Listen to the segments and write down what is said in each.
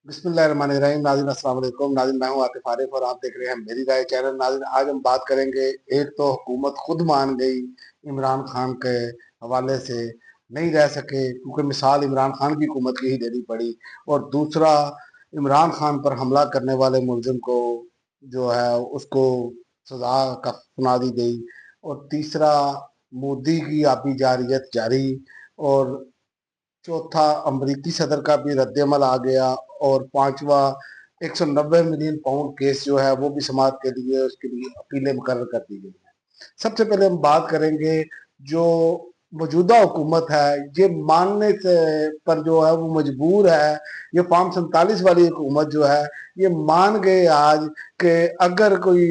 बिस्मिल्लाहिर्रहमानिर्रहीम। नाज़रीन अस्सलाम वालेकुम। नाज़रीन मैं हूँ आतिफ आरिफ और आप देख रहे हैं मेरी राय चैनल। नाज़रीन आज हम बात करेंगे, एक तो हुकूमत खुद मान गई इमरान खान के हवाले से नहीं रह सके क्योंकि मिसाल इमरान खान की हुकूमत की ही देनी पड़ी, और दूसरा इमरान खान पर हमला करने वाले मुलजिम को जो है उसको सजा का सुना दी गई, और तीसरा मोदी की आपी जारियत जारी, और चौथा अमरीकी सदर का भी रद्दमल आ गया, और पांचवा 190 मिलियन पाउंड केस जो है वो भी समाप्त के लिए उसके लिए अपीलें मुकर्रर कर दी गई है। सबसे पहले हम बात करेंगे जो मौजूदा हुकूमत है ये मानने से पर जो है वो मजबूर है। ये फॉर्म 47 वाली हुकूमत जो है ये मान गए आज कि अगर कोई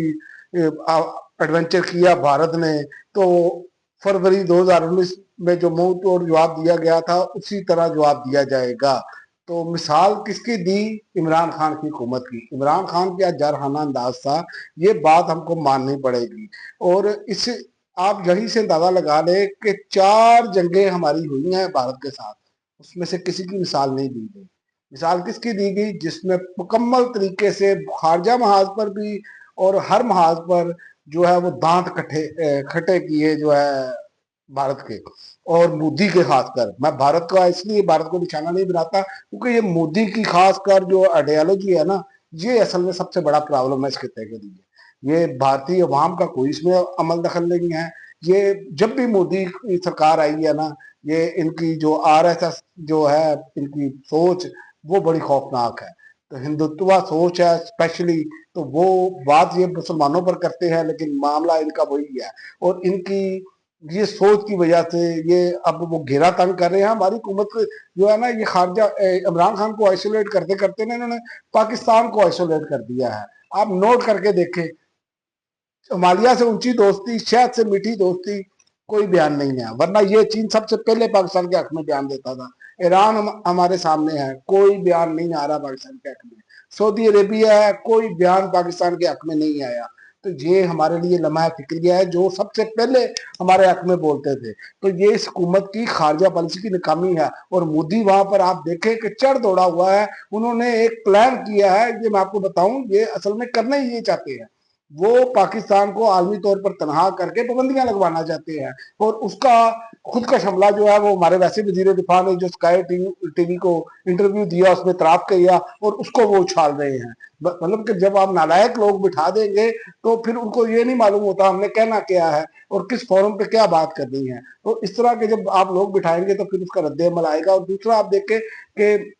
एडवेंचर किया भारत ने तो फरवरी 2019 में जो मुंह तोड़ जवाब दिया गया था उसी तरह जवाब दिया जाएगा। तो मिसाल किसकी दी? इमरान खान की हुकूमत की। इमरान खान का जारहाना अंदाज था, ये बात हमको माननी पड़ेगी। और इस आप यहीं से अंदाजा लगा ले कि 4 जंगें हमारी हुई हैं भारत के साथ, उसमें से किसी की मिसाल नहीं दी गई। मिसाल किसकी दी गई? जिसमें मुकम्मल तरीके से खारजा महाज पर भी और हर महाज पर जो है वो दांत खट्टे किए जो है भारत के, और मोदी के खासकर। मैं भारत का इसलिए भारत को निशाना नहीं बनाता क्योंकि ये मोदी की खासकर जो आइडियोलॉजी है ना, ये असल में सबसे बड़ा प्रॉब्लम है इस खिते के लिए। ये भारतीय अवाम का कोई इसमें अमल दखल नहीं है। ये जब भी मोदी की सरकार आई है ना, ये इनकी जो आरएसएस जो है इनकी सोच वो बड़ी खौफनाक है। तो हिंदुत्व सोच है स्पेशली, तो वो बात ये मुसलमानों पर करते हैं लेकिन मामला इनका वही है। और इनकी ये सोच की वजह से ये अब वो घेरा तंग कर रहे हैं हमारी हुकूमत को जो है ना। ये खारजा इमरान खान को आइसोलेट करते करते ना इन्होंने पाकिस्तान को आइसोलेट कर दिया है। आप नोट करके देखें, सोमालिया से ऊंची दोस्ती, शहद से मीठी दोस्ती, कोई बयान नहीं है। वरना ये चीन सबसे पहले पाकिस्तान के हक में बयान देता था। ईरान हमारे सामने है, कोई बयान नहीं आ रहा पाकिस्तान के हक में। सऊदी अरेबिया है, कोई बयान पाकिस्तान के हक में नहीं आया। तो ये हमारे लिए लम्हा फिक्रिया है, जो सबसे पहले हमारे हक में बोलते थे। तो ये इस हुकूमत की खारजा पॉलिसी की नाकामी है। और मोदी वहां पर आप देखें कि चढ़ दौड़ा हुआ है। उन्होंने एक प्लान किया है, ये मैं आपको बताऊं, ये असल में करना ही ये चाहते हैं। वो पाकिस्तान को आलमी तौर पर तनहा करके पाबंदियां लगवाना चाहते हैं। और उसका खुद का शमला जो है वो हमारे वैसे वजीर दिफा ने जो स्काई टीवी को इंटरव्यू दिया उसमें तराफ किया, और उसको वो उछाल रहे हैं। मतलब कि जब आप नालायक लोग बिठा देंगे तो फिर उनको ये नहीं मालूम होता हमने कहना क्या है और किस फोरम पे क्या बात करनी है। तो इस तरह के जब आप लोग बिठाएंगे तो फिर उसका रद्द अमल आएगा। और दूसरा आप देखें कि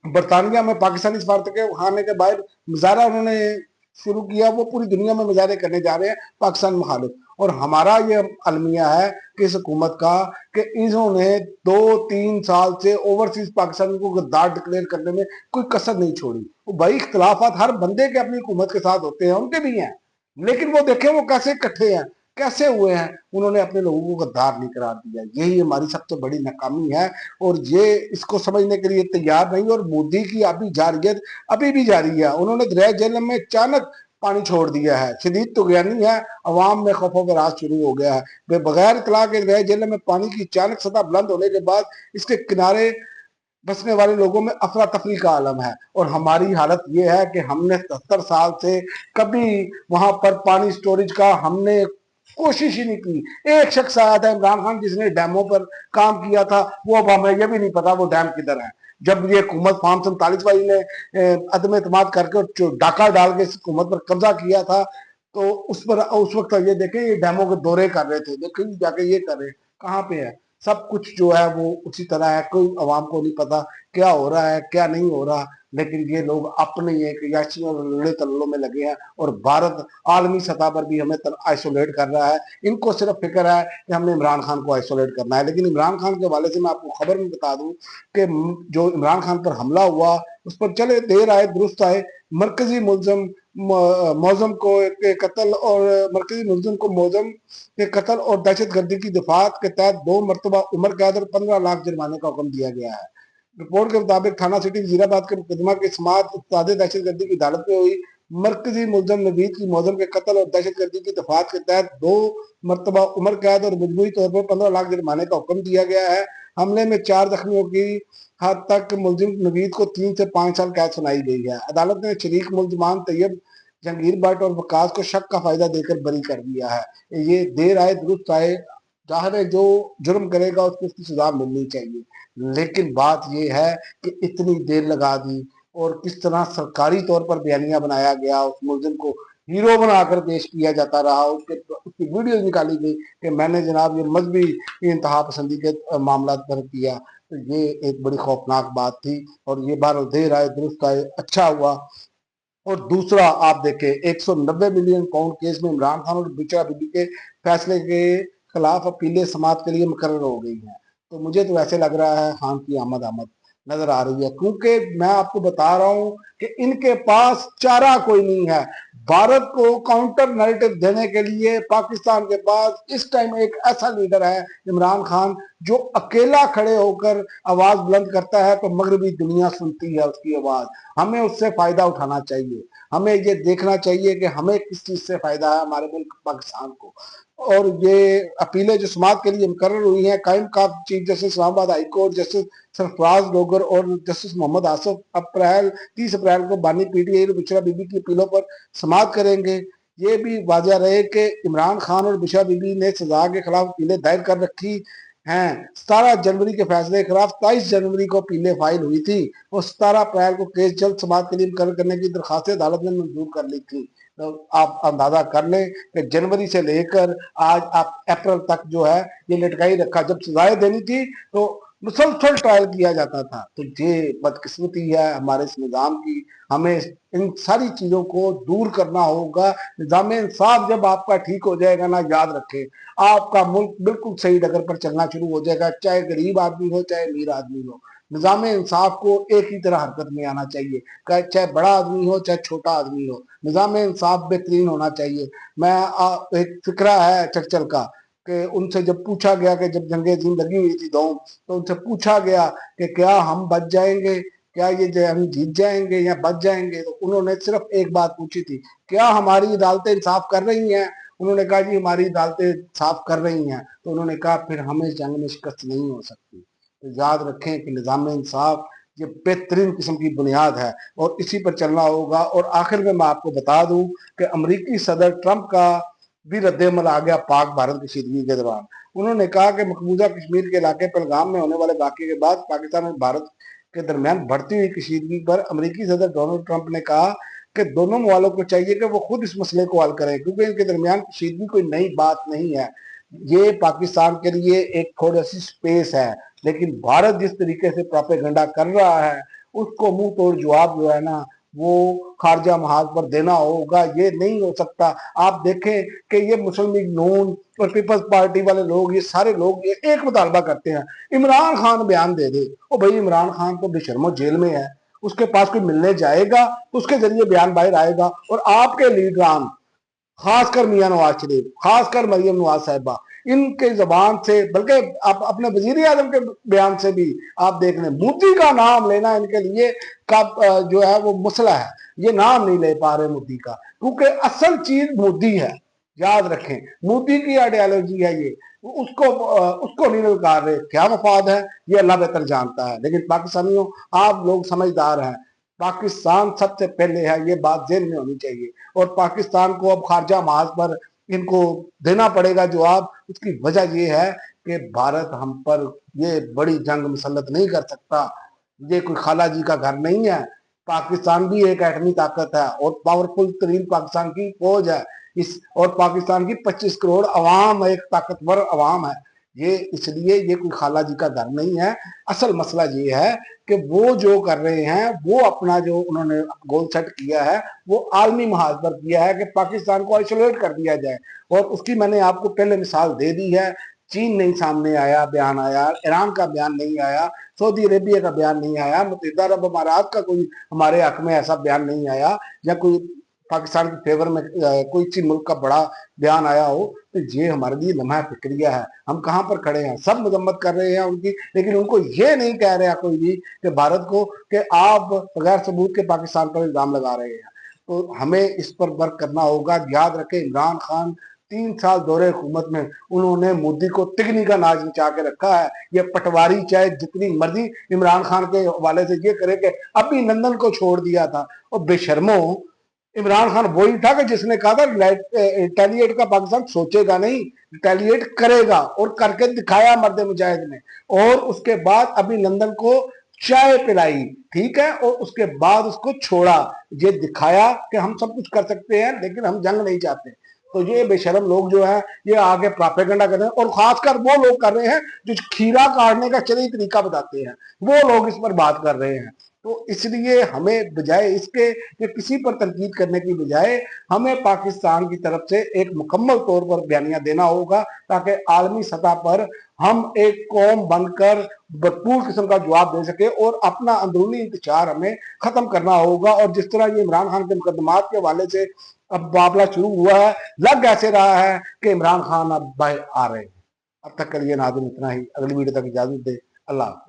बरतानिया में पाकिस्तानी सफारत के खाने के बाहर मुजाहरा उन्होंने शुरू किया, वो पूरी दुनिया में मुजाहरे करने जा रहे हैं पाकिस्तान मुखालिफ। और हमारा ये अलमिया है कि इस हुकूमत का कि इन्होंने 2-3 साल से ओवरसीज पाकिस्तान को गद्दार डिक्लेयर करने में कोई कसर नहीं छोड़ी। वो भाई इख्तलाफात हर बंदे के अपनी हुकूमत के साथ होते हैं, उनके भी हैं, लेकिन वो देखें वो कैसे इकट्ठे हैं, कैसे हुए हैं। उन्होंने अपने लोगों को गद्दार नहीं करार दिया। यही हमारी सबसे बड़ी नाकामी है, और ये इसको समझने के लिए तैयार नहीं। और मोदी की अभी जारियत अभी भी जारी है। उन्होंने दरिया जेहलम में अचानक पानी छोड़ दिया है, शदीद तुगयानी है, अवाम में खौफ व राज शुरू हो गया है। बगैर इतला के दरिया जेहलम में पानी की अचानक सतह बुलंद होने के बाद इसके किनारे बसने वाले लोगों में अफरा तफरी का आलम है। और हमारी हालत यह है कि हमने 70 साल से कभी वहां पर पानी स्टोरेज का हमने कोशिश ही नहीं की। एक शख्स आया था इमरान खान जिसने डैमों पर काम किया था, वो अब हमें यह भी नहीं पता वो डैम किधर है। जब ये हुकूमत फॉर्म 47 वाली ने अदम एतमाद करके डाका डाल के इस हुकूमत पर कब्जा किया था, तो उस पर उस वक्त ये देखें ये डैमों के दौरे कर रहे थे, देखें जाके ये कर रहे कहाँ पे है। सब कुछ जो है वो उसी तरह है, कोई अवाम को नहीं पता क्या हो रहा है क्या नहीं हो रहा। लेकिन ये लोग अपने एक याची और लड़े तल्लों में लगे हैं, और भारत आलमी सतह पर भी हमें आइसोलेट कर रहा है। इनको सिर्फ फिक्र है कि हमने इमरान खान को आइसोलेट करना है। लेकिन इमरान खान के हवाले से मैं आपको खबर में बता दूं कि जो इमरान खान पर हमला हुआ उस पर चले देर आए दुरुस्त आए, मरकजी मुलजम मौजम को के कत्ल और मरकजी मुलजम को मौजम के कत्ल और दहशत गर्दी की दफात के तहत 2 मरतबा उम्र कैद और 15 लाख जुर्माने का हुक्म दिया गया है। रिपोर्ट के मुताबिक थाना सिटी वजीराबाद के मुकदमा की समात उत्तादे दहशत गर्दी की अदालत में हुई। मरकजी मुलजम नवीद की मौजम के कत्ल और दहशत गर्दी की दफात के तहत 2 मरतबा उम्र कैद और मजबूरी तौर पर 15 लाख जुर्माने का हुक्म दिया गया है। हमले में 4 जख्मियों की हद तक मुलजिम नवीद को 3 से 5 साल कैद सुनाई गई है। अदालत ने शरीक मुलजमान तैयब, जहांगीर भट्ट और वकास को शक का फायदा देकर बरी कर दिया है। ये देर आए दुरुस्त आए, जाहिर है जो जुर्म करेगा उसको उसकी सजा मिलनी चाहिए, लेकिन बात ये है कि इतनी देर लगा दी और किस तरह सरकारी तौर पर बयानिया बनाया गया, उस मुलजिम को हीरो बनाकर पेश किया जाता रहा, उसकी वीडियो निकाली गई कि मैंने जनाब ये मजहबी इंतहा पसंदी के मामला पर किया। तो ये एक बड़ी खौफनाक बात थी और ये बार देर आए दुरुस्त आए, अच्छा हुआ। और दूसरा आप देखें 190 मिलियन पाउंड केस में इमरान खान और बिचा बीबी के फैसले के खिलाफ अपीलें समाअत के लिए मुकर्रर हो गई हैं। तो मुझे तो ऐसे लग रहा है खान की आमद आमद नजर आ रही है, क्योंकि मैं आपको बता रहा हूं कि इनके पास चारा कोई नहीं है। भारत को काउंटर नैरेटिव देने के लिए पाकिस्तान के पास इस टाइम एक ऐसा लीडर है इमरान खान, जो अकेला खड़े होकर आवाज बुलंद करता है तो मगरबी दुनिया सुनती है उसकी आवाज। हमें उससे फायदा उठाना चाहिए, हमें ये देखना चाहिए कि हमें किस चीज से फायदा है हमारे मुल्क पाकिस्तान को। और ये अपीलें जो समाअत के लिए मुकर्रर हुई हैं, कायम का chief justice Islamabad high court justice Sarfraz Dogar और जस्टिस मोहम्मद आसफ 30 अप्रैल को बानी पीटीआई और बिशरा बीबी की अपीलों पर समाअत करेंगे। ये भी वाजह रहे कि इमरान खान और बिशरा बीबी ने सजा के खिलाफ अपीलें दायर कर रखी हैं। 17 जनवरी के फैसले के खिलाफ 23 जनवरी को अपीलें फाइल हुई थी और 17 अप्रैल को केस जल्द समाअत के लिए मुकर्रर करने की दरखास्त अदालत ने मंजूर कर ली थी। तो आप अंदाजा कर लें कि जनवरी से लेकर आज आप अप्रैल तक जो है ये लटकाई रखा। जब सजाएं देनी थी तो मुसलसल ट्रायल किया जाता था। तो ये बदकिस्मती है हमारे इस निज़ाम की, हमें इन सारी चीजों को दूर करना होगा। निज़ाम इंसाफ जब आपका ठीक हो जाएगा ना, याद रखें आपका मुल्क बिल्कुल सही डगर पर चलना शुरू हो जाएगा, चाहे गरीब आदमी हो चाहे अमीर आदमी हो। निज़ाम इंसाफ को एक ही तरह हरकत में आना चाहिए, चाहे बड़ा आदमी हो चाहे छोटा आदमी हो, निज़ाम इंसाफ बेहतरीन होना चाहिए। मैं एक फिक्रा है चर्चिल का कि उनसे जब पूछा गया कि जब जंग अज़ीम लगी हुई थी दो, तो उनसे पूछा गया कि क्या हम बच जाएंगे, क्या ये हम जीत जाएंगे या बच जाएंगे। तो उन्होंने सिर्फ एक बात पूछी थी, क्या हमारी अदालतें इंसाफ कर रही हैं। उन्होंने कहा जी हमारी अदालतें साफ कर रही हैं। तो उन्होंने कहा फिर हमें जंग में शिकस्त नहीं हो सकती। तो याद रखें कि निज़ाम इंसाफ ये बेहतरीन किस्म की बुनियाद है और इसी पर चलना होगा। और आखिर में मैं आपको बता दूं कि अमेरिकी सदर ट्रंप का भी रद्द-ए-अमल आ गया पाक भारत कशीदगी के दौरान। उन्होंने कहा कि मकबूजा कश्मीर के इलाके पहलगाम में होने वाले वाक़े के बाद पाकिस्तान और भारत के दरमियान बढ़ती हुई कशीदगी पर अमेरिकी सदर डोनाल्ड ट्रंप ने कहा कि दोनों मवालों को चाहिए कि वो खुद इस मसले को हल करें, क्योंकि इनके दरमियान कशीदगी कोई नई बात नहीं है। ये पाकिस्तान के लिए एक थोड़ी सी स्पेस है, लेकिन भारत जिस तरीके से प्रोपेगेंडा कर रहा है उसको मुंह तोड़ जवाब जो है ना वो खारजा महाज पर देना होगा। ये नहीं हो सकता। आप देखें कि ये मुस्लिम लीग नून और पीपल्स पार्टी वाले लोग, ये सारे लोग ये एक मुतालबा करते हैं, इमरान खान बयान दे दे। ओ भाई इमरान खान तो बेशर्मो जेल में है, उसके पास कोई मिलने जाएगा उसके जरिए बयान बाहर आएगा। और आपके लीडरान खासकर मियां नवाज शरीफ, खासकर मरियम नवाज साहिबा, इनके जबान से, बल्कि आप अपने वजीर आजम के बयान से भी आप देख लें, मोदी का नाम लेना इनके लिए कब जो है वो मसला है। ये नाम नहीं ले पा रहे मोदी का, क्योंकि असल चीज मोदी है। याद रखें मोदी की आइडियोलॉजी है ये, उसको नहीं ललकार रहे। क्या मफाद है ये अल्लाह बेहतर जानता है, लेकिन पाकिस्तानियों आप लोग समझदार हैं। पाकिस्तान सबसे पहले है, ये बात जेल में होनी चाहिए। और पाकिस्तान को अब खारजा महाज पर इनको देना पड़ेगा जवाब। उसकी वजह ये है कि भारत हम पर ये बड़ी जंग मुसल्लत नहीं कर सकता। ये कोई खाला जी का घर नहीं है। पाकिस्तान भी एक एटमी ताकत है और पावरफुल तरीन पाकिस्तान की फौज है इस, और पाकिस्तान की 25 करोड़ अवाम एक ताकतवर अवाम है। ये इसलिए ये कोई खाला जी का घर नहीं है। असल मसला ये है कि वो जो कर रहे हैं वो अपना जो उन्होंने गोल सेट किया है वो आलमी महाज पर किया है कि पाकिस्तान को आइसोलेट कर दिया जाए। और उसकी मैंने आपको पहले मिसाल दे दी है। चीन नहीं सामने आया, बयान आया, ईरान का बयान नहीं आया, सऊदी अरेबिया का बयान नहीं आया, मुत्तहिदा अरब अमारात का कोई हमारे हक में ऐसा बयान नहीं आया, या कोई पाकिस्तान के फेवर में कोई सी मुल्क का बड़ा बयान आया हो। तो ये हमारे लिए लम्हा फिक्रिया है। हम कहाँ पर खड़े हैं, सब मजम्मत कर रहे हैं उनकी, लेकिन उनको ये नहीं कह रहे कोई भी कि भारत को कि आप बगैर सबूत के पाकिस्तान पर इल्जाम लगा रहे हैं। तो हमें इस पर वर्क करना होगा। याद रखें इमरान खान 3 साल दौरे हुकूमत में उन्होंने मोदी को तिगनी का नाच नचा के रखा है। ये पटवारी चाहे जितनी मर्जी इमरान खान के हवाले से ये करे कि अभिनंदन को छोड़ दिया था, और बेशर्मो इमरान खान वही था कि जिसने कहा था रिटेलिएट का पाकिस्तान सोचेगा नहीं, रिटेलिएट करेगा, और करके दिखाया मर्द मुजाहिद ने। और उसके बाद अभिनंदन को चाय पिलाई, ठीक है, और उसके बाद उसको छोड़ा, ये दिखाया कि हम सब कुछ कर सकते हैं लेकिन हम जंग नहीं चाहते। तो ये बेशरम लोग जो है ये आगे प्रोपेगेंडा कर रहे हैं, और खासकर वो लोग कर रहे हैं जो खीरा काटने का सही तरीका बताते हैं, वो लोग इस पर बात कर रहे हैं। तो इसलिए हमें बजाय इसके कि किसी पर तनकीद करने की बजाय हमें पाकिस्तान की तरफ से एक मुकम्मल तौर पर बयानिया देना होगा, ताकि आलमी सतह पर हम एक कौम बनकर भरपूर किस्म का जवाब दे सके, और अपना अंदरूनी इंतशार हमें खत्म करना होगा। और जिस तरह ये इमरान खान के मुकदमात के हवाले से अब मामला शुरू हुआ है, लग ऐसे रहा है कि इमरान खान अब बाहर आ रहे हैं। अब तक के लिए नाज़रीन इतना ही, अगली वीडियो तक इजाजत दे, अल्लाह।